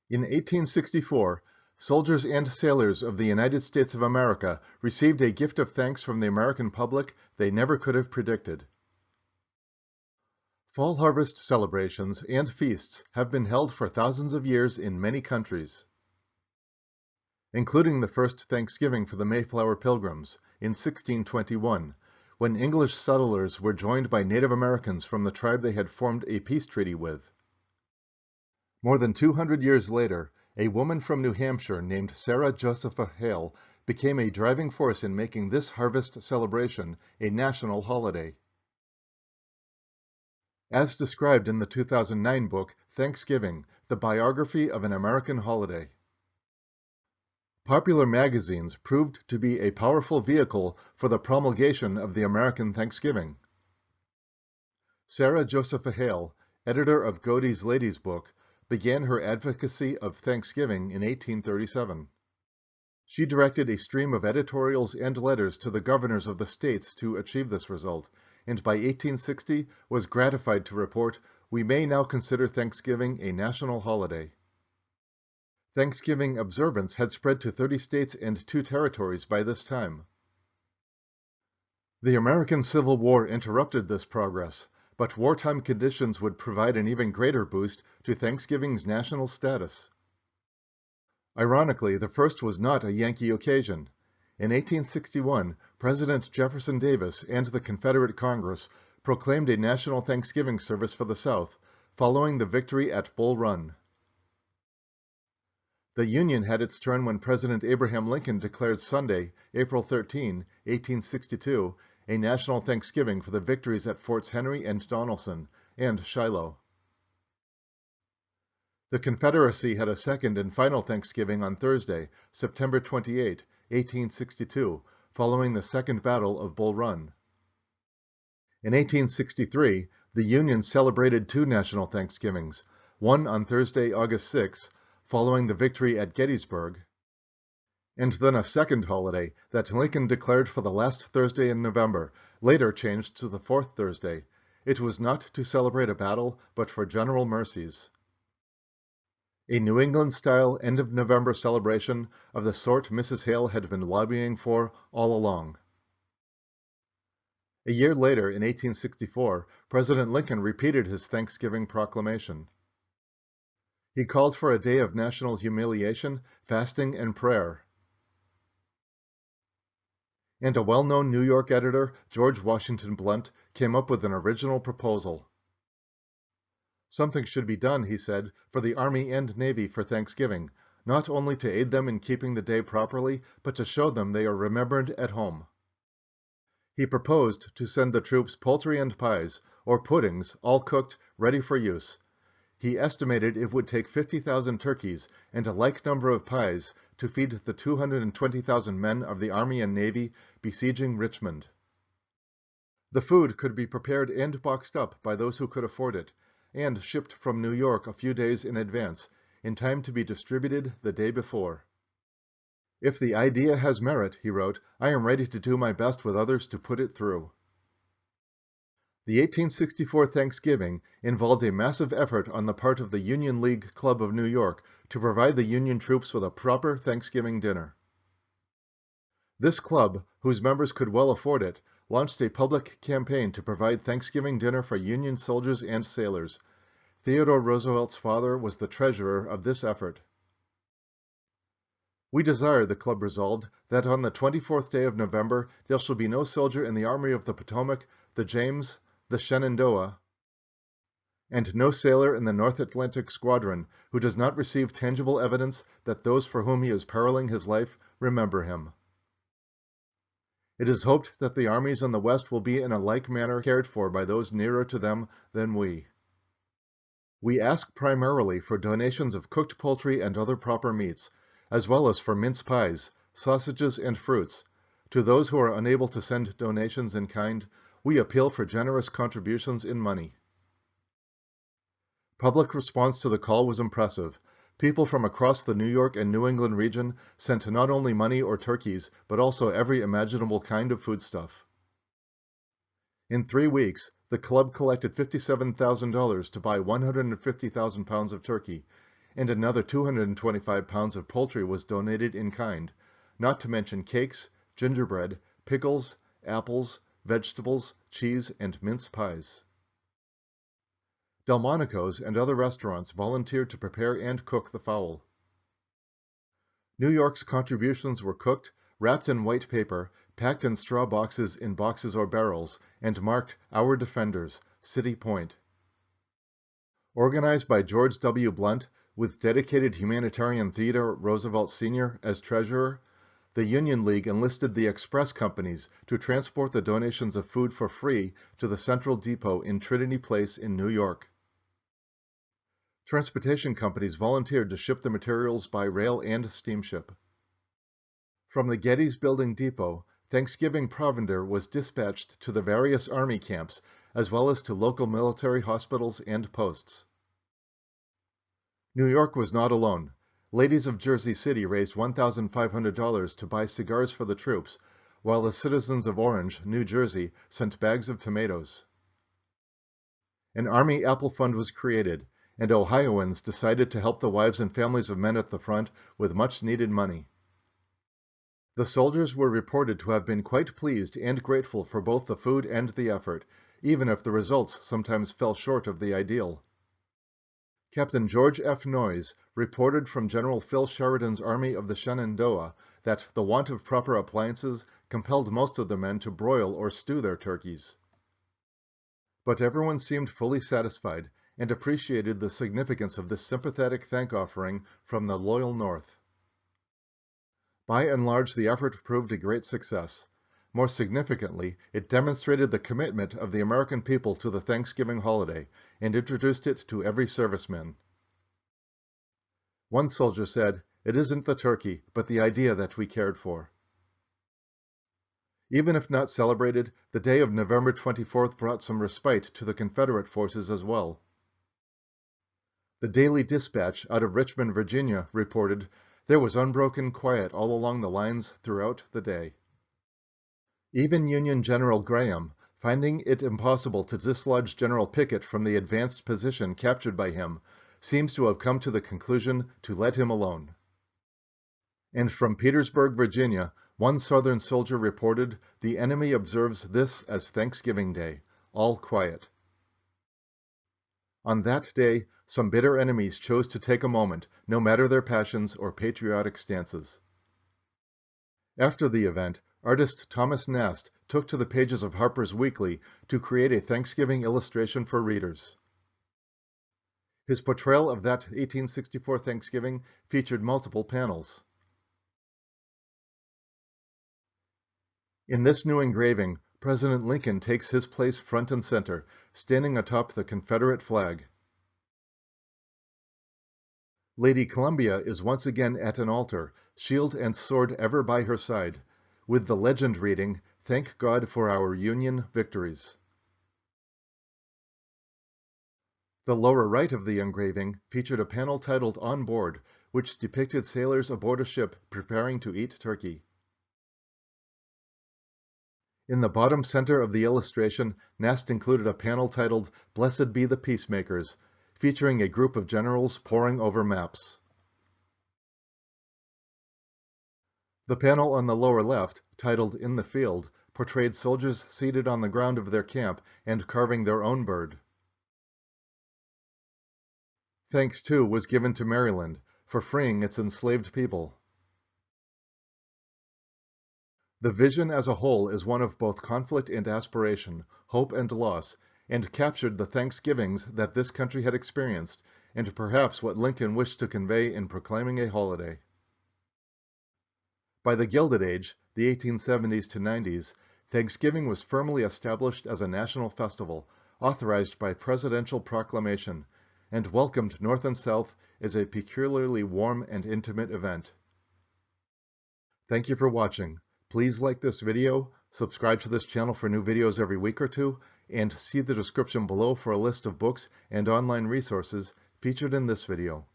In 1864, soldiers and sailors of the United States of America received a gift of thanks from the American public they never could have predicted. Fall harvest celebrations and feasts have been held for thousands of years in many countries, including the first Thanksgiving for the Mayflower Pilgrims in 1621, when English settlers were joined by Native Americans from the tribe they had formed a peace treaty with. More than 200 years later, a woman from New Hampshire named Sarah Josepha Hale became a driving force in making this harvest celebration a national holiday. As described in the 2009 book, Thanksgiving, the Biography of an American Holiday. Popular magazines proved to be a powerful vehicle for the promulgation of the American Thanksgiving. Sarah Josepha Hale, editor of Godey's Lady's Book, began her advocacy of Thanksgiving in 1837. She directed a stream of editorials and letters to the governors of the states to achieve this result, and by 1860 was gratified to report, "We may now consider Thanksgiving a national holiday." Thanksgiving observance had spread to 30 states and 2 territories by this time. The American Civil War interrupted this progress, but wartime conditions would provide an even greater boost to Thanksgiving's national status. Ironically, the first was not a Yankee occasion. In 1861, President Jefferson Davis and the Confederate Congress proclaimed a national Thanksgiving service for the South, following the victory at Bull Run. The Union had its turn when President Abraham Lincoln declared Sunday, April 13, 1862, a national Thanksgiving for the victories at Forts Henry and Donelson, and Shiloh. The Confederacy had a second and final Thanksgiving on Thursday, September 28, 1862, following the Second Battle of Bull Run. In 1863, the Union celebrated 2 national Thanksgivings, one on Thursday, August 6, following the victory at Gettysburg, and then a second holiday that Lincoln declared for the last Thursday in November, later changed to the 4th Thursday. It was not to celebrate a battle, but for general mercies. A New England-style end-of-November celebration of the sort Mrs. Hale had been lobbying for all along. A year later, in 1864, President Lincoln repeated his Thanksgiving proclamation. He called for a day of national humiliation, fasting, and prayer. And a well-known New York editor, George Washington Blunt, came up with an original proposal. Something should be done, he said, for the Army and Navy for Thanksgiving, not only to aid them in keeping the day properly, but to show them they are remembered at home. He proposed to send the troops poultry and pies, or puddings, all cooked, ready for use. He estimated it would take 50,000 turkeys and a like number of pies to feed the 220,000 men of the Army and Navy besieging Richmond. The food could be prepared and boxed up by those who could afford it, and shipped from New York a few days in advance, in time to be distributed the day before. "If the idea has merit," he wrote, "I am ready to do my best with others to put it through." The 1864 Thanksgiving involved a massive effort on the part of the Union League Club of New York to provide the Union troops with a proper Thanksgiving dinner. This club, whose members could well afford it, launched a public campaign to provide Thanksgiving dinner for Union soldiers and sailors. Theodore Roosevelt's father was the treasurer of this effort. "We desire," the club resolved, "that on the 24th day of November there shall be no soldier in the Army of the Potomac, the James, the Shenandoah, and no sailor in the North Atlantic Squadron who does not receive tangible evidence that those for whom he is periling his life remember him. It is hoped that the armies in the West will be in a like manner cared for by those nearer to them than we. We ask primarily for donations of cooked poultry and other proper meats, as well as for mince pies, sausages, and fruits. To those who are unable to send donations in kind, we appeal for generous contributions in money." Public response to the call was impressive. People from across the New York and New England region sent not only money or turkeys, but also every imaginable kind of foodstuff. In 3 weeks, the club collected $57,000 to buy 150,000 pounds of turkey, and another 225 pounds of poultry was donated in kind, not to mention cakes, gingerbread, pickles, apples, vegetables, cheese, and mince pies. Delmonico's and other restaurants volunteered to prepare and cook the fowl. New York's contributions were cooked, wrapped in white paper, packed in straw boxes in boxes or barrels, and marked "Our Defenders, City Point." Organized by George W. Blunt, with dedicated humanitarian Theodore Roosevelt Sr. as treasurer, the Union League enlisted the express companies to transport the donations of food for free to the Central Depot in Trinity Place in New York. Transportation companies volunteered to ship the materials by rail and steamship. From the Gettys Building Depot, Thanksgiving provender was dispatched to the various Army camps, as well as to local military hospitals and posts. New York was not alone. Ladies of Jersey City raised $1,500 to buy cigars for the troops, while the citizens of Orange, New Jersey, sent bags of tomatoes. An Army Apple Fund was created, and Ohioans decided to help the wives and families of men at the front with much-needed money. The soldiers were reported to have been quite pleased and grateful for both the food and the effort, even if the results sometimes fell short of the ideal. Captain George F. Noyes reported from General Phil Sheridan's Army of the Shenandoah that the want of proper appliances compelled most of the men to broil or stew their turkeys. But everyone seemed fully satisfied, and appreciated the significance of this sympathetic thank-offering from the loyal North. By and large, the effort proved a great success. More significantly, it demonstrated the commitment of the American people to the Thanksgiving holiday, and introduced it to every serviceman. One soldier said, "It isn't the turkey, but the idea that we cared for." Even if not celebrated, the day of November 24th brought some respite to the Confederate forces as well. The Daily Dispatch out of Richmond, Virginia, reported, "There was unbroken quiet all along the lines throughout the day." Even Union General Graham, finding it impossible to dislodge General Pickett from the advanced position captured by him, seems to have come to the conclusion to let him alone. And from Petersburg, Virginia, one Southern soldier reported, "The enemy observes this as Thanksgiving Day, all quiet." On that day, some bitter enemies chose to take a moment, no matter their passions or patriotic stances. After the event, artist Thomas Nast took to the pages of Harper's Weekly to create a Thanksgiving illustration for readers. His portrayal of that 1864 Thanksgiving featured multiple panels. In this new engraving, President Lincoln takes his place front and center, standing atop the Confederate flag. Lady Columbia is once again at an altar, shield and sword ever by her side, with the legend reading, "Thank God for our Union victories." The lower right of the engraving featured a panel titled "On Board," which depicted sailors aboard a ship preparing to eat turkey. In the bottom center of the illustration, Nast included a panel titled "Blessed be the Peacemakers," featuring a group of generals poring over maps. The panel on the lower left, titled "In the Field," portrayed soldiers seated on the ground of their camp and carving their own bird. Thanks, too, was given to Maryland for freeing its enslaved people. The vision as a whole is one of both conflict and aspiration, hope and loss, and captured the Thanksgivings that this country had experienced, and perhaps what Lincoln wished to convey in proclaiming a holiday. By the Gilded Age, the 1870s to 90s, Thanksgiving was firmly established as a national festival, authorized by presidential proclamation, and welcomed North and South as a peculiarly warm and intimate event. Thank you for watching. Please like this video, subscribe to this channel for new videos every week or two, and see the description below for a list of books and online resources featured in this video.